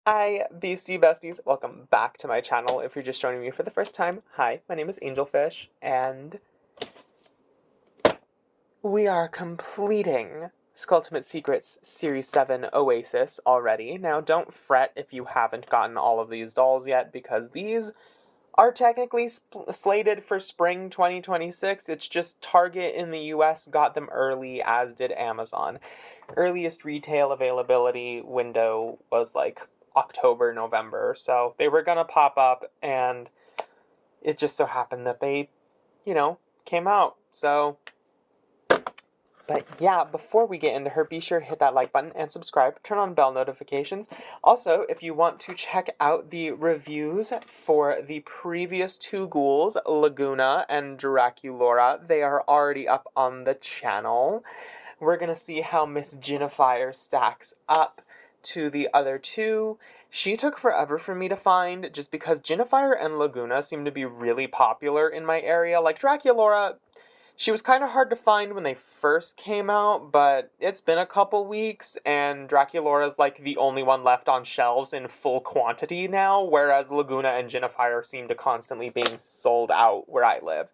Hi, Beastie Besties. Welcome back to my channel. If you're just joining me for the first time, hi, my name is Angelfish, and we are completing Skulltimate Secrets Series 7 Oasis already. Now, don't fret if you haven't gotten all of these dolls yet, because these are technically slated for spring 2026. It's just Target in the US got them early, as did Amazon. Earliest retail availability window was like October, November, so they were gonna pop up, and it just so happened that they, came out. So, but yeah, before we get into her, be sure to hit that like button and subscribe. Turn on bell notifications. Also, if you want to check out the reviews for the previous two ghouls, Laguna and Draculora, they are already up on the channel. We're gonna see how Miss Jinafire stacks up to the other two. She took forever for me to find, just because Jinafire and Laguna seem to be really popular in my area. Like Draculora, she was kind of hard to find when they first came out, but it's been a couple weeks, and Draculaura's like the only one left on shelves in full quantity now, whereas Laguna and Jinafire seem to constantly being sold out where I live.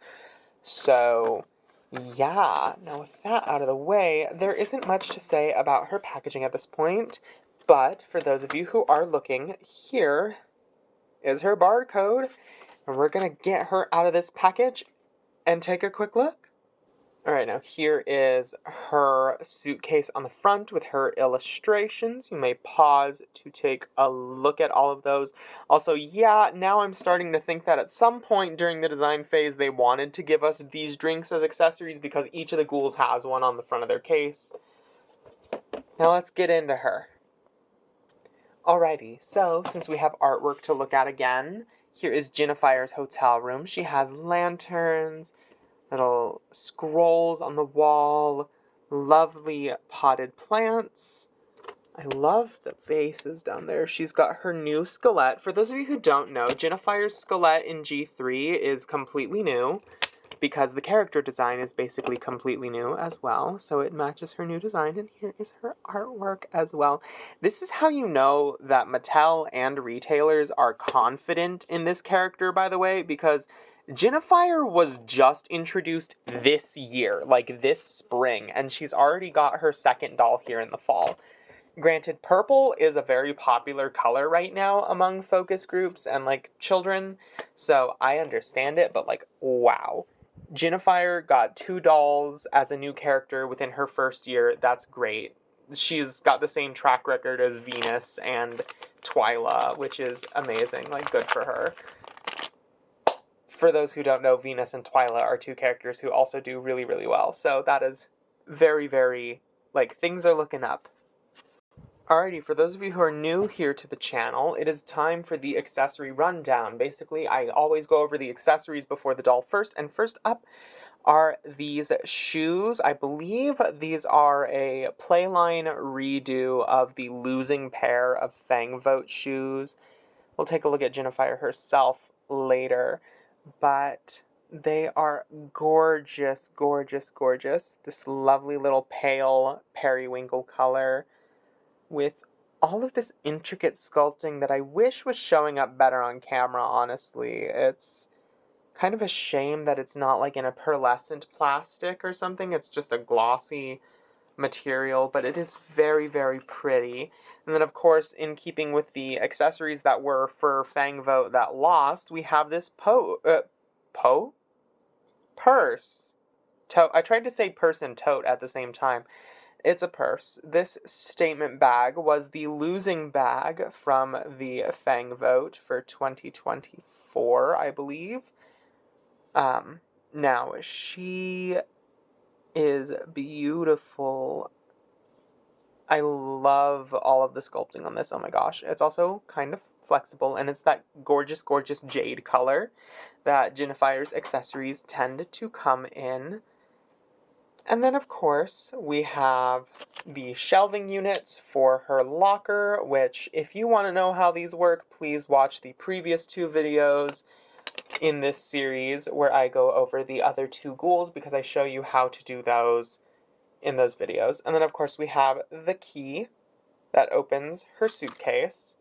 So, yeah, now with that out of the way, there isn't much to say about her packaging at this point, but for those of you who are looking, here is her barcode, and we're gonna get her out of this package and take a quick look. Alright, now here is her suitcase on the front with her illustrations. You may pause to take a look at all of those. Also, yeah, now I'm starting to think that at some point during the design phase they wanted to give us these drinks as accessories because each of the ghouls has one on the front of their case. Now let's get into her. Alrighty, so since we have artwork to look at again, here is Jinafire's hotel room. She has lanterns, little scrolls on the wall, lovely potted plants. I love the vases down there. She's got her new skelette. For those of you who don't know, Jinafire's skelette in G3 is completely new because the character design is basically completely new as well. So it matches her new design, and here is her artwork as well. This is how you know that Mattel and retailers are confident in this character, by the way, because Jinafire was just introduced this year, like this spring, and she's already got her second doll here in the fall. Granted, purple is a very popular color right now among focus groups and, like, children, so I understand it, but, like, wow. Jinafire got 2 dolls as a new character within her first year. That's great. She's got the same track record as Venus and Twyla, which is amazing. Like, good for her. For those who don't know, Venus and Twyla are 2 characters who also do really, really well. So that is very, very, like, things are looking up. Alrighty, for those of you who are new here to the channel, it is time for the accessory rundown. Basically, I always go over the accessories before the doll first, and first up are these shoes. I believe these are a Playline redo of the losing pair of Fang Vote shoes. We'll take a look at Jinafire herself later, but they are gorgeous, gorgeous, gorgeous. This lovely little pale periwinkle color with all of this intricate sculpting that I wish was showing up better on camera, honestly. It's kind of a shame that it's not like in a pearlescent plastic or something. It's just a glossy material, but it is very, very pretty. And then, of course, in keeping with the accessories that were for Fang Vote that lost, we have this purse. I tried to say purse and tote at the same time. It's a purse. This statement bag was the losing bag from the Fang Vote for 2024, I believe. Now, she is beautiful. I love all of the sculpting on this. Oh my gosh. It's also kind of flexible, and it's that gorgeous, gorgeous jade color that Jinafire's accessories tend to come in. And then, of course, we have the shelving units for her locker, which, if you want to know how these work, please watch the previous 2 videos in this series where I go over the other 2 ghouls, because I show you how to do those in those videos. And then, of course, we have the key that opens her suitcase.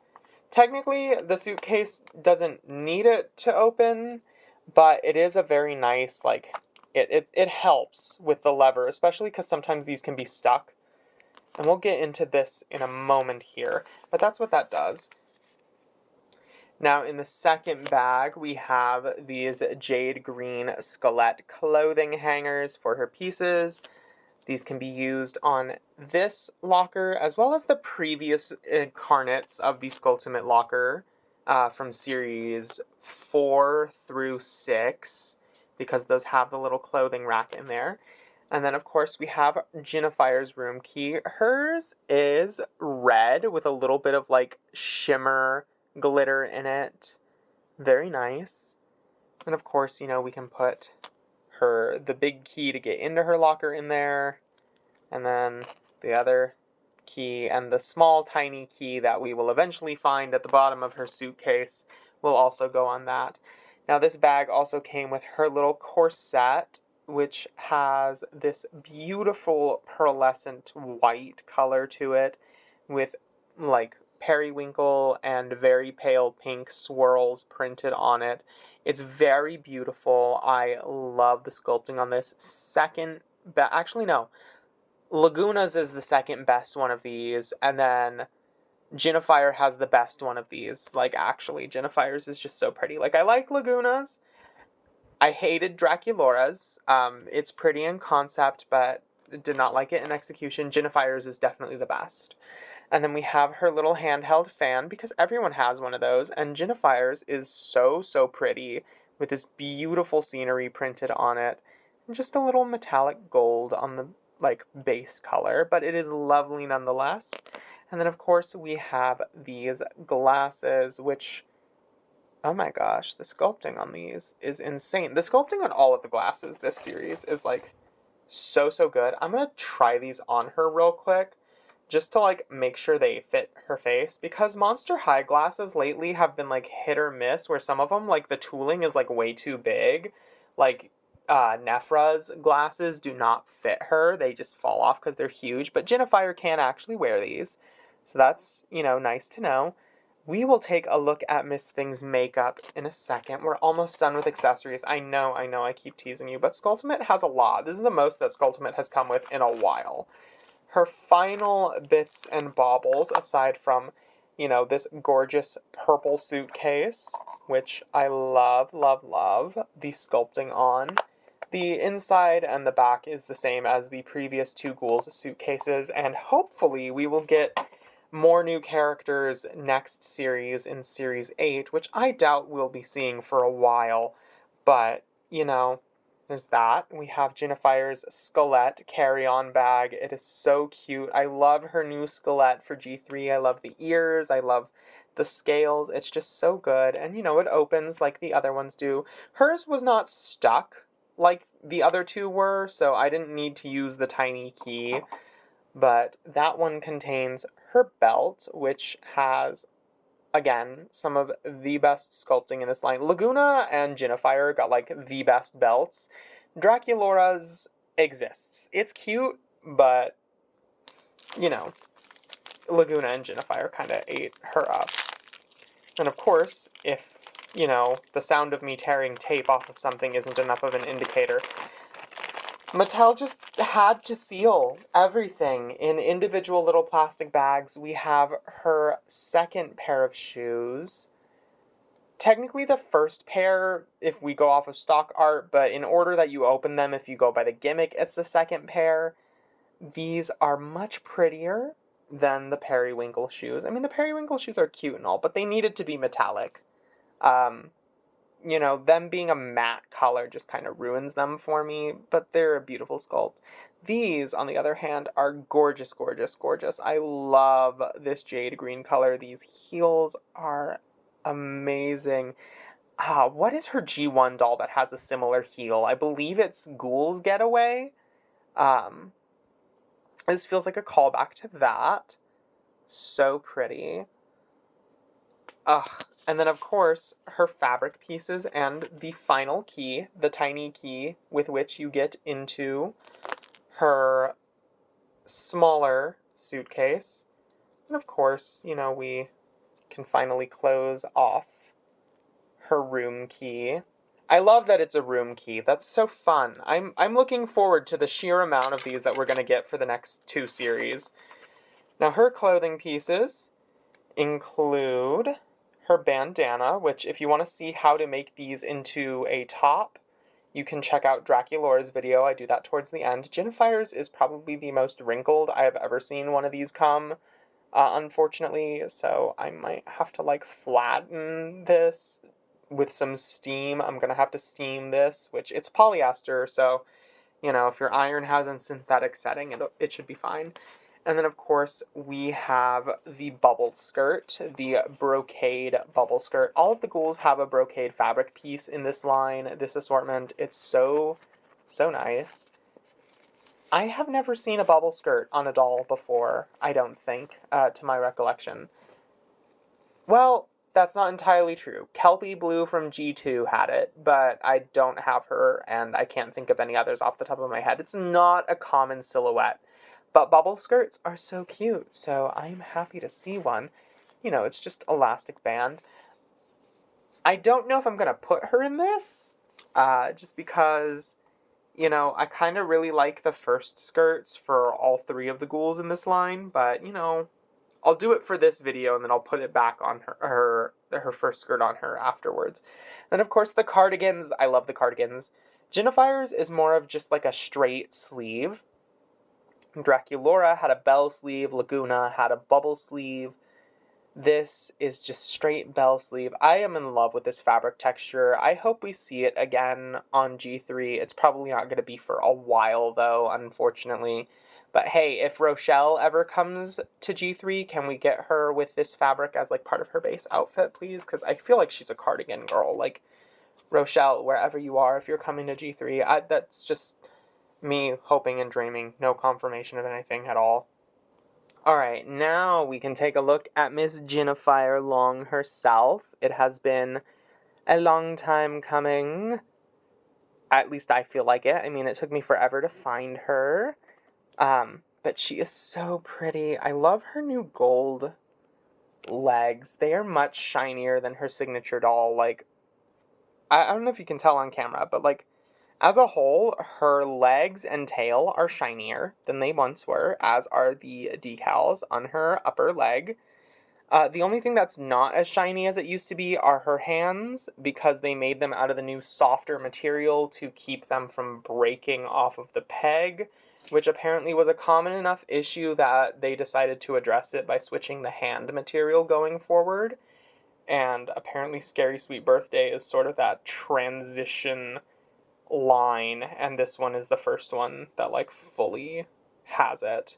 Technically, the suitcase doesn't need it to open, but it is a very nice, like, it helps with the lever, especially because sometimes these can be stuck. And we'll get into this in a moment here, but that's what that does. Now, in the second bag, we have these jade green Skelett clothing hangers for her pieces. These can be used on this locker, as well as the previous incarnates of the Skulltimate locker from series 4 through 6, because those have the little clothing rack in there. And then, of course, we have Jinafire's room key. Hers is red with a little bit of, like, shimmer glitter in it. Very nice. And, of course, we can put the big key to get into her locker in there. And then the other key and the small, tiny key that we will eventually find at the bottom of her suitcase will also go on that. Now, this bag also came with her little corset, which has this beautiful pearlescent white color to it with like periwinkle and very pale pink swirls printed on it. It's very beautiful. I love the sculpting on this. Actually, no. Laguna's is the second best one of these, and then Jinafire has the best one of these. Like, actually, Jinafire's is just so pretty. Like, I like Laguna's. I hated Draculaura's. It's pretty in concept, but did not like it in execution. Jinafire's is definitely the best. And then we have her little handheld fan, because everyone has one of those, and Jinafire's is so, so pretty, with this beautiful scenery printed on it, and just a little metallic gold on the, like, base color, but it is lovely nonetheless. And then, of course, we have these glasses, which, oh my gosh, the sculpting on these is insane. The sculpting on all of the glasses this series is, like, so, so good. I'm gonna try these on her real quick, just to, like, make sure they fit her face, because Monster High glasses lately have been, like, hit or miss, where some of them, like, the tooling is, like, way too big. Like, Nephra's glasses do not fit her. They just fall off because they're huge, but Jinafire can actually wear these, so that's, nice to know. We will take a look at Miss Thing's makeup in a second. We're almost done with accessories. I know, I keep teasing you, but Skulltimate has a lot. This is the most that Skulltimate has come with in a while. Her final bits and baubles, aside from, this gorgeous purple suitcase, which I love, love, love the sculpting on. The inside and the back is the same as the previous two Ghouls suitcases, and hopefully we will get more new characters next series in Series 8, which I doubt we'll be seeing for a while, but, there's that. We have Jinafire's Skelett carry-on bag. It is so cute. I love her new Skelett for G3. I love the ears. I love the scales. It's just so good. And, it opens like the other ones do. Hers was not stuck like the other two were, so I didn't need to use the tiny key. But that one contains her belt, which has, again, some of the best sculpting in this line. Laguna and Jinafire got, like, the best belts. Draculaura's exists. It's cute, but, Laguna and Jinafire kind of ate her up. And, of course, if, the sound of me tearing tape off of something isn't enough of an indicator, Mattel just had to seal everything in individual little plastic bags. We have her second pair of shoes. Technically the first pair, if we go off of stock art, but in order that you open them, if you go by the gimmick, it's the second pair. These are much prettier than the periwinkle shoes. I mean, the periwinkle shoes are cute and all, but they needed to be metallic. Them being a matte color just kind of ruins them for me, but they're a beautiful sculpt. These, on the other hand, are gorgeous, gorgeous, gorgeous. I love this jade green color. These heels are amazing. What is her G1 doll that has a similar heel? I believe it's Ghoul's Getaway. This feels like a callback to that. So pretty. And then, of course, her fabric pieces and the final key, the tiny key with which you get into her smaller suitcase. And, of course, we can finally close off her room key. I love that it's a room key. That's so fun. I'm looking forward to the sheer amount of these that we're going to get for the next 2 series. Now, her clothing pieces include her bandana, which if you want to see how to make these into a top, you can check out Draculaura's video. I do that towards the end. Jinafire's is probably the most wrinkled I have ever seen one of these come, unfortunately, so I might have to, like, flatten this with some steam. I'm gonna have to steam this, which it's polyester, so, you know, if your iron has a synthetic setting, it should be fine. And then, of course, we have the bubble skirt, the brocade bubble skirt. All of the ghouls have a brocade fabric piece in this line, this assortment. It's so, so nice. I have never seen a bubble skirt on a doll before, I don't think, to my recollection. Well, that's not entirely true. Kelpie Blue from G2 had it, but I don't have her, and I can't think of any others off the top of my head. It's not a common silhouette. But bubble skirts are so cute, so I'm happy to see one. You know, it's just elastic band. I don't know if I'm going to put her in this, just because, you know, I kind of really like the first skirts for all 3 of the ghouls in this line, but, you know, I'll do it for this video, and then I'll put it back on her first skirt on her afterwards. Then, of course, the cardigans. I love the cardigans. Jinafire's is more of just like a straight sleeve. Draculaura had a bell sleeve. Laguna had a bubble sleeve. This is just straight bell sleeve. I am in love with this fabric texture. I hope we see it again on G3. It's probably not going to be for a while, though, unfortunately. But hey, if Rochelle ever comes to G3, can we get her with this fabric as, like, part of her base outfit, please? Because I feel like she's a cardigan girl. Like, Rochelle, wherever you are, if you're coming to G3, that's just me hoping and dreaming. No confirmation of anything at all. Alright, now we can take a look at Miss Jinafire Long herself. It has been a long time coming. At least I feel like it. I mean, it took me forever to find her. But she is so pretty. I love her new gold legs. They are much shinier than her signature doll. Like, I don't know if you can tell on camera, but, like, as a whole, her legs and tail are shinier than they once were, as are the decals on her upper leg. The only thing that's not as shiny as it used to be are her hands, because they made them out of the new softer material to keep them from breaking off of the peg, which apparently was a common enough issue that they decided to address it by switching the hand material going forward. And apparently Scary Sweet Birthday is sort of that transition line, and this one is the first one that, like, fully has it.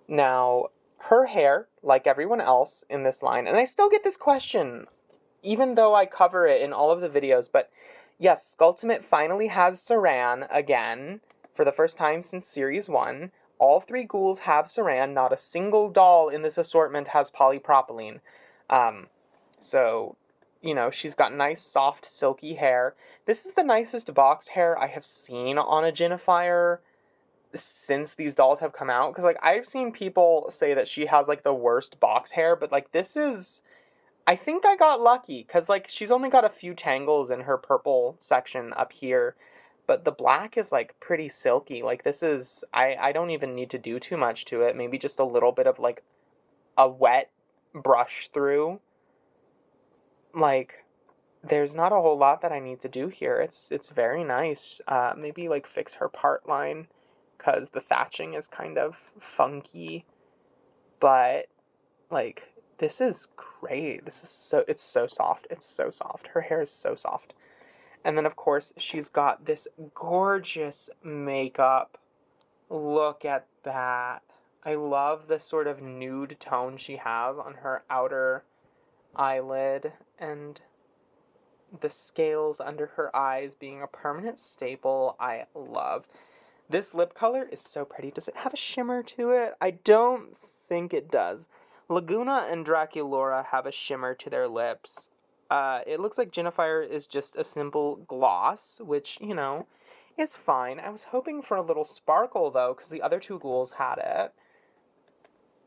Now, her hair, like everyone else in this line, and I still get this question, even though I cover it in all of the videos, but yes, Skulltimate finally has Saran again, for the first time since Series 1. All 3 ghouls have Saran. Not a single doll in this assortment has polypropylene. So, you know, she's got nice, soft, silky hair. This is the nicest box hair I have seen on a Jinafire since these dolls have come out. Because, like, I've seen people say that she has, like, the worst box hair. But, like, this is... I think I got lucky. Because, like, she's only got a few tangles in her purple section up here. But the black is, like, pretty silky. Like, this is... I don't even need to do too much to it. Maybe just a little bit of, like, a wet brush through. Like, there's not a whole lot that I need to do here. It's very nice. Maybe, like, fix her part line, because the thatching is kind of funky. But, like, this is great. It's so soft. It's so soft. Her hair is so soft. And then, of course, she's got this gorgeous makeup. Look at that. I love the sort of nude tone she has on her outer eyelid, and the scales under her eyes being a permanent staple. I love. This lip color is so pretty. Does it have a shimmer to it? I don't think it does. Laguna and Draculaura have a shimmer to their lips. It looks like Jinafire is just a simple gloss, which, you know, is fine. I was hoping for a little sparkle, though, because the other 2 ghouls had it.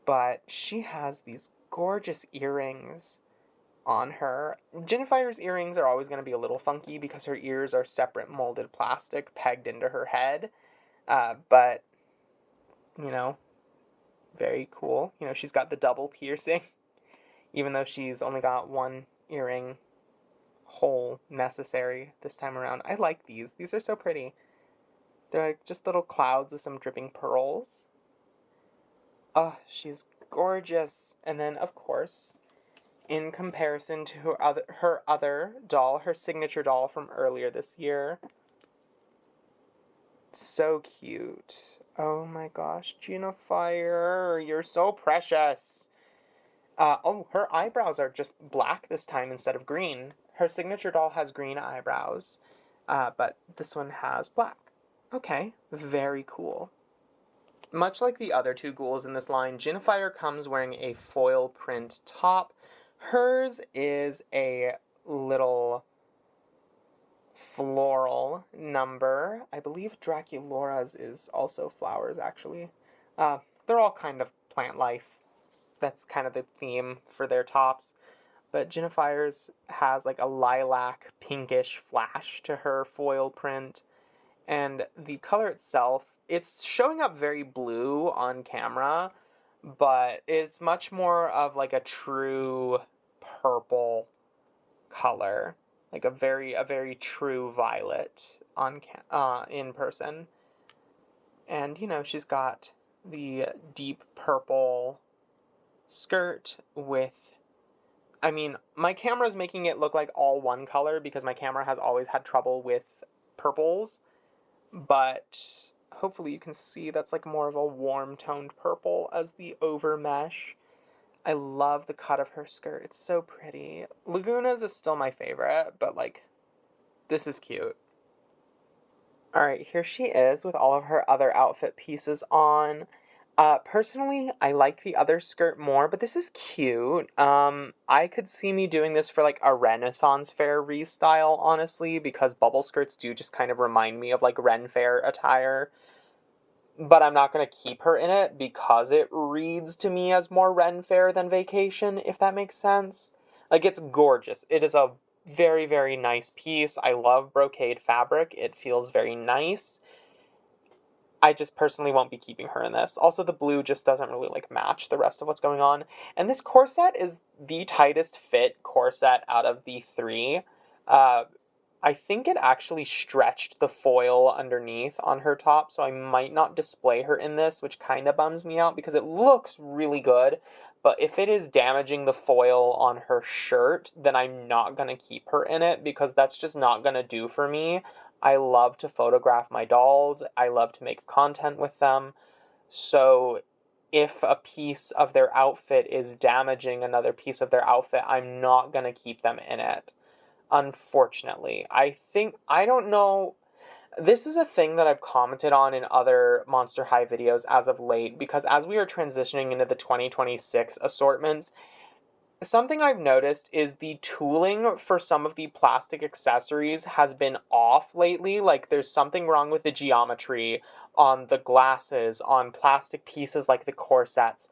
But she has these gorgeous earrings on her. Jinafire's earrings are always going to be a little funky because her ears are separate molded plastic pegged into her head. But, you know, very cool. You know, she's got the double piercing, even though she's only got one earring hole necessary this time around. I like these. These are so pretty. They're like just little clouds with some dripping pearls. Oh, she's gorgeous. And then, of course, in comparison to her other doll, her signature doll from earlier this year. So cute. Oh my gosh, Jinafire, you're so precious. Oh, her eyebrows are just black this time instead of green. Her signature doll has green eyebrows, but this one has black. Okay, very cool. Much like the other two ghouls in this line, Jinafire comes wearing a foil print top. Hers is a little floral number. I believe Draculaura's is also flowers, actually. They're all kind of plant life. That's kind of the theme for their tops. But Jinafire's has like a lilac pinkish flash to her foil print. And the color itself, it's showing up very blue on camera, but it's much more of like a true purple color, like a very true violet on in person. And you know, she's got the deep purple skirt with, I mean, my camera is making it look like all one color because my camera has always had trouble with purples, but hopefully you can see that's like more of a warm toned purple as the over mesh. I love the cut of her skirt. It's so pretty. Laguna's is still my favorite, but like, this is cute. Alright, here she is with all of her other outfit pieces on. Personally, I like the other skirt more, but this is cute. I could see me doing this for like a Renaissance Fair restyle, honestly, because bubble skirts do just kind of remind me of like Ren Fair attire. But I'm not going to keep her in it because it reads to me as more Ren Fair than Vacation, if that makes sense. Like, it's gorgeous. It is a very nice piece. I love brocade fabric. It feels very nice. I just personally won't be keeping her in this. Also, the blue just doesn't really, like, match the rest of what's going on. And this corset is the tightest fit corset out of the three. I think it actually stretched the foil underneath on her top, so I might not display her in this, which kind of bums me out because it looks really good. But if it is damaging the foil on her shirt, then I'm not going to keep her in it because that's just not going to do for me. I love to photograph my dolls. I love to make content with them. So if a piece of their outfit is damaging another piece of their outfit, I'm not going to keep them in it. Unfortunately. I don't know, this is a thing that I've commented on in other Monster High videos as of late, because as we are transitioning into the 2026 assortments, something I've noticed is the tooling for some of the plastic accessories has been off lately. Like, there's something wrong with the geometry on the glasses, on plastic pieces like the corsets.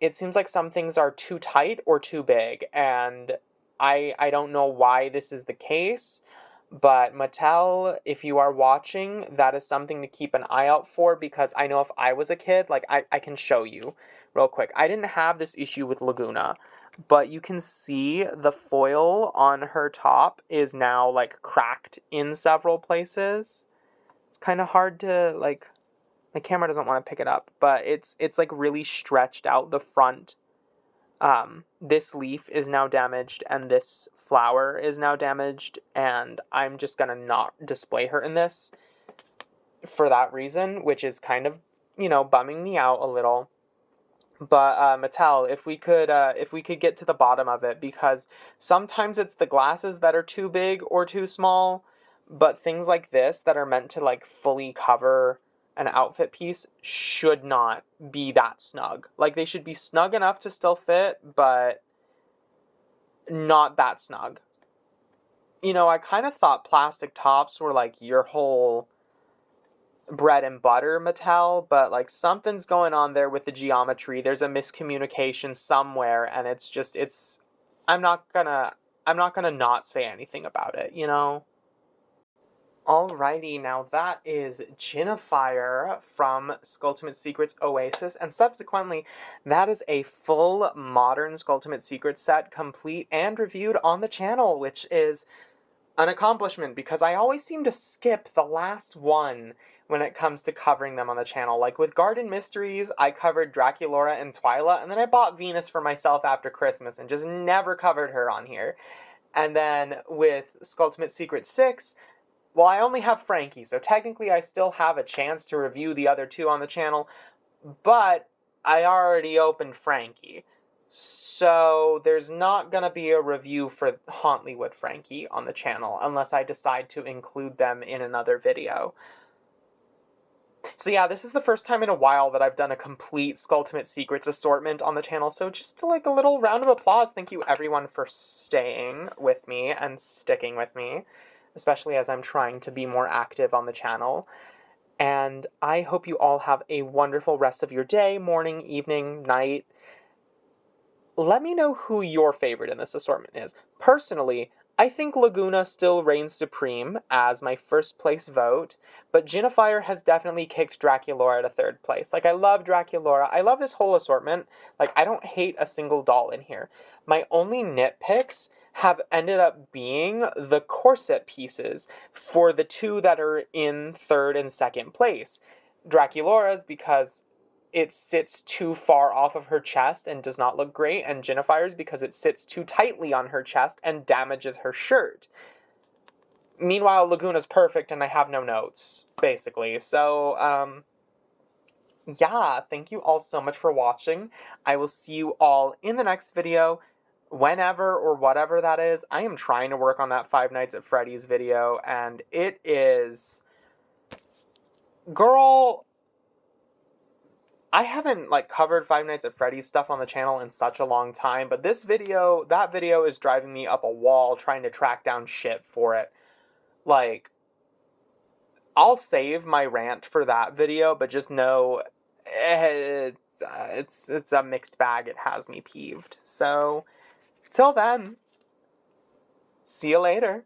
It seems like some things are too tight or too big, and I don't know why this is the case, but Mattel, if you are watching, that is something to keep an eye out for, because I know if I was a kid, like, I can show you real quick. I didn't have this issue with Laguna, but you can see the foil on her top is now, like, cracked in several places. It's kind of hard to, like, my camera doesn't want to pick it up, but it's like really stretched out the front. This leaf is now damaged and this flower is now damaged, and I'm just gonna not display her in this for that reason, which is kind of, bumming me out a little. But Mattel, if we could get to the bottom of it, because sometimes it's the glasses that are too big or too small, but things like this that are meant to like fully cover an outfit piece should not be that snug. Like, they should be snug enough to still fit, but not that snug. I kind of thought plastic tops were like your whole bread and butter Mattel, but like something's going on there with the geometry. There's a miscommunication somewhere, and I'm not gonna not say anything about it, you know? Alrighty, now that is Jinafire from Skulltimate Secrets Oasis, and subsequently, that is a full modern Skulltimate Secrets set, complete and reviewed on the channel, which is an accomplishment because I always seem to skip the last one when it comes to covering them on the channel. Like with Garden Mysteries, I covered Draculaura and Twyla, and then I bought Venus for myself after Christmas and just never covered her on here. And then with Skulltimate Secret 6, well, I only have Frankie, so technically I still have a chance to review the other two on the channel, but I already opened Frankie. So there's not going to be a review for Hauntlywood Frankie on the channel unless I decide to include them in another video. So yeah, this is the first time in a while that I've done a complete Skulltimate Secrets assortment on the channel, so just like a little round of applause. Thank you everyone for staying with me and sticking with me, especially as I'm trying to be more active on the channel. And I hope you all have a wonderful rest of your day, morning, evening, night. Let me know who your favorite in this assortment is. Personally, I think Laguna still reigns supreme as my first place vote, but Jinafire has definitely kicked Draculaura to third place. Like, I love Draculaura. I love this whole assortment. Like, I don't hate a single doll in here. My only nitpicks have ended up being the corset pieces for the two that are in third and second place. Draculaura's because it sits too far off of her chest and does not look great, and Jinafire's because it sits too tightly on her chest and damages her shirt. Meanwhile, Laguna's perfect and I have no notes, basically. So, yeah, thank you all so much for watching. I will see you all in the next video, whenever or whatever that is. I am trying to work on that Five Nights at Freddy's video, and it is... Girl... I haven't, like, covered Five Nights at Freddy's stuff on the channel in such a long time, but that video is driving me up a wall trying to track down shit for it. Like, I'll save my rant for that video, but just know it's a mixed bag. It has me peeved. So, till then, see you later.